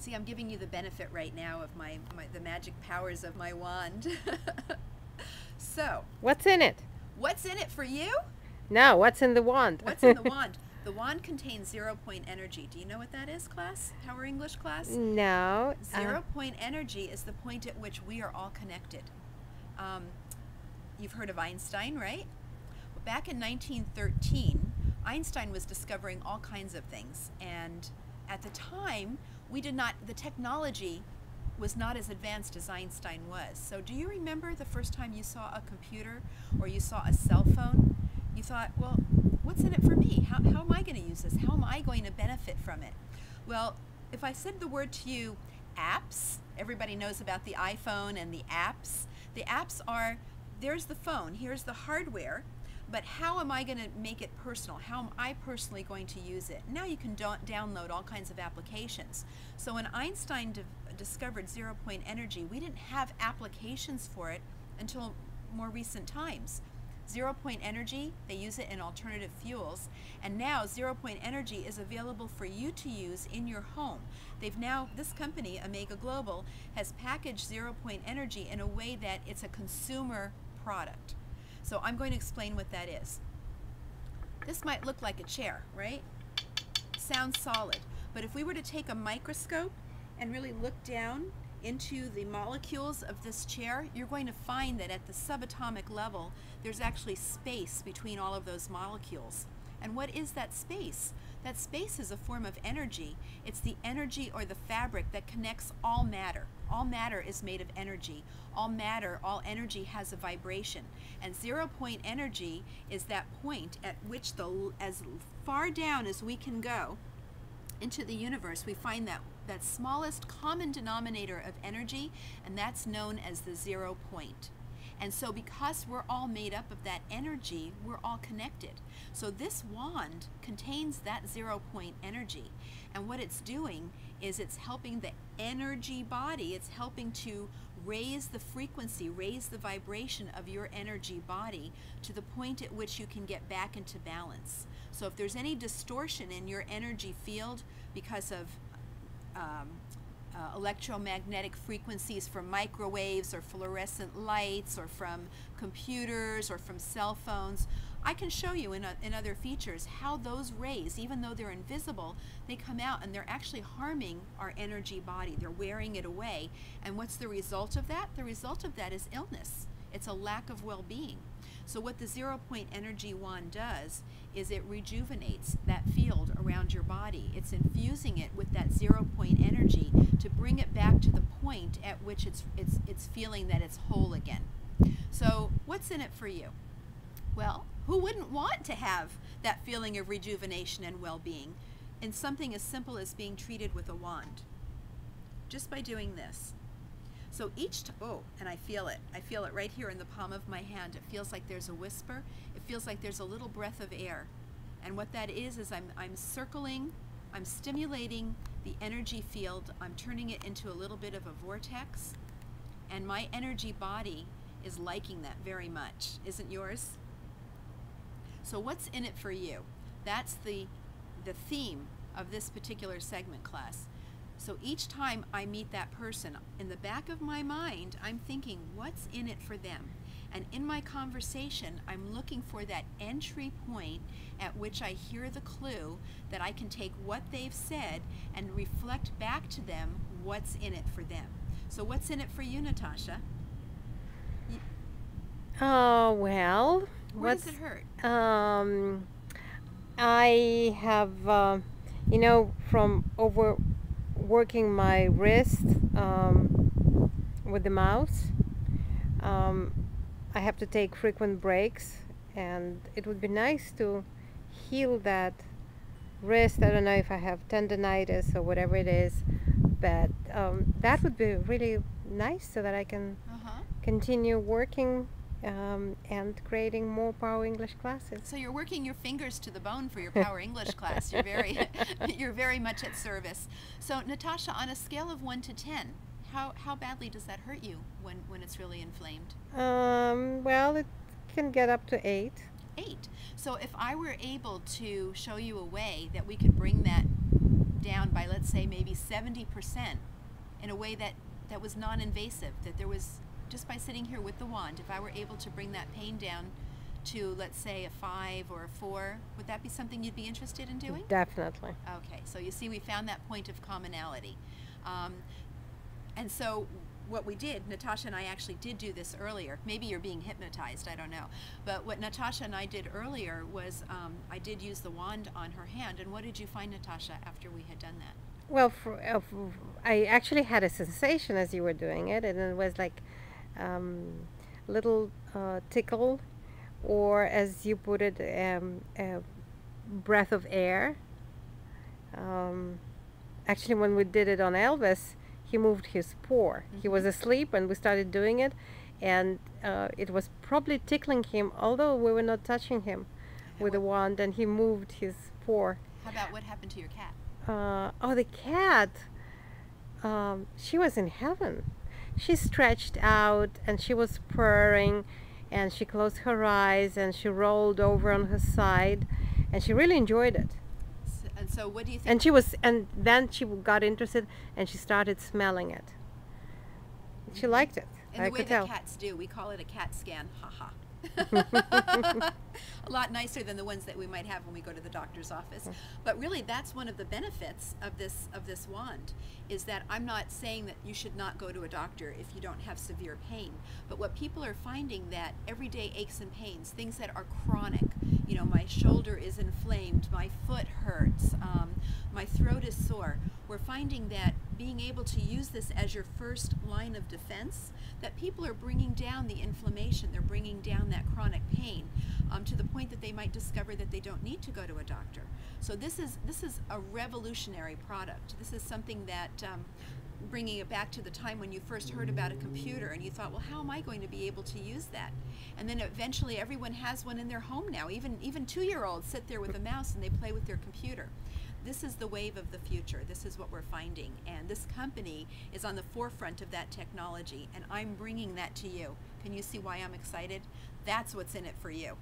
See, I'm giving you the benefit right now of the magic powers of my wand. So, What's in it? what's in it for you? No, what's in the wand? What's in the wand? The wand contains 0-point energy. Do you know what that is, class? Power English class? No. 0-point energy is the point at which we are all connected. You've heard of Einstein, right? Well, back in 1913, Einstein was discovering all kinds of things, and at the time, the technology was not as advanced as Einstein was. So do you remember the first time you saw a computer or you saw a cell phone? You thought, well, what's in it for me? How am I going to use this? How am I going to benefit from it? Well, if I said the word to you, apps, everybody knows about the iPhone and the apps. The apps are, there's the phone, here's the hardware, but how am I going to make it personal? How am I personally going to use it? Now you can download all kinds of applications. So when Einstein discovered 0-point energy, we didn't have applications for it until more recent times. 0-point energy, they use it in alternative fuels, and now 0-point energy is available for you to use in your home. This company, Omega Global, has packaged 0-point energy in a way that it's a consumer product. So I'm going to explain what that is. This might look like a chair, right? Sounds solid. But if we were to take a microscope and really look down into the molecules of this chair, you're going to find that at the subatomic level, there's actually space between all of those molecules. And what is that space? That space is a form of energy. It's the energy or the fabric that connects all matter. All matter is made of energy. All matter, all energy has a vibration. And 0-point energy is that point at which as far down as we can go into the universe, we find that smallest common denominator of energy, and that's known as the 0 point. And so because we're all made up of that energy, we're all connected. So this wand contains that 0-point energy. And what it's doing is it's helping the energy body, it's helping to raise the frequency, raise the vibration of your energy body to the point at which you can get back into balance. So if there's any distortion in your energy field because of electromagnetic frequencies from microwaves or fluorescent lights or from computers or from cell phones, I can show you in other features how those rays, even though they're invisible, they come out and they're actually harming our energy body. They're wearing it away. And what's the result of that? The result of that is illness. It's a lack of well-being. So what the 0-point energy wand does is it rejuvenates that field around your body. It's infusing it with that 0-point energy to bring it back to the point at which it's feeling that it's whole again. So what's in it for you? Well, who wouldn't want to have that feeling of rejuvenation and well-being in something as simple as being treated with a wand? Just by doing this. So and I feel it. I feel it right here in the palm of my hand. It feels like there's a whisper. It feels like there's a little breath of air. And what that is I'm circling, I'm stimulating the energy field. I'm turning it into a little bit of a vortex. And my energy body is liking that very much. Isn't yours? So what's in it for you? That's the theme of this particular segment, class. So each time I meet that person, in the back of my mind, I'm thinking, what's in it for them? And in my conversation, I'm looking for that entry point at which I hear the clue that I can take what they've said and reflect back to them what's in it for them. So what's in it for you, Natasha? Oh, well. Where does it hurt? I have, from overworking my wrist with the mouse, I have to take frequent breaks, and it would be nice to heal that wrist. I don't know if I have tendonitis or whatever it is, but that would be really nice so that I can continue working and creating more Power English classes. So you're working your fingers to the bone for your Power English class. You're very much at service. So Natasha, on a scale of 1 to 10, how badly does that hurt you when it's really inflamed? Well, it can get up to 8. 8. So if I were able to show you a way that we could bring that down by, let's let's say maybe 70% in a way that was non-invasive, that there was, just by sitting here with the wand, if I were able to bring that pain down to, let's say, a 5 or a 4, would that be something you'd be interested in doing? Definitely. Okay, so you see we found that point of commonality. And so what we did, Natasha and I actually did do this earlier. Maybe you're being hypnotized, I don't know. But what Natasha and I did earlier was I did use the wand on her hand. And what did you find, Natasha, after we had done that? Well, I actually had a sensation as you were doing it, and it was like little tickle, or as you put it, a breath of air. Actually, when we did it on Elvis, he moved his paw. He was asleep when we started doing it, and it was probably tickling him, although we were not touching him with the wand, and he moved his paw. How about what happened to your cat? Oh, the cat, she was in heaven. She stretched out, and she was purring, and she closed her eyes, and she rolled over on her side, and she really enjoyed it. And so what do you think? And then she got interested, and she started smelling it. She liked it. In I the way could that tell. cats do, we call it a cat scan. Ha ha. A lot nicer than the ones that we might have when we go to the doctor's office. But really, that's one of the benefits of this wand, is that I'm not saying that you should not go to a doctor if you don't have severe pain. But what people are finding, that everyday aches and pains, things that are chronic, you know, my shoulder is inflamed, my foot hurts, my throat is sore, we're finding that being able to use this as your first line of defense, that people are bringing down the inflammation, they're bringing down that chronic pain, to the point that they might discover that they don't need to go to a doctor. So this is a revolutionary product. This is something that, bringing it back to the time when you first heard about a computer and you thought, well, how am I going to be able to use that? And then eventually everyone has one in their home now. Even 2-year-olds sit there with a mouse and they play with their computer. This is the wave of the future. This is what we're finding. And this company is on the forefront of that technology, and I'm bringing that to you. Can you see why I'm excited? That's what's in it for you.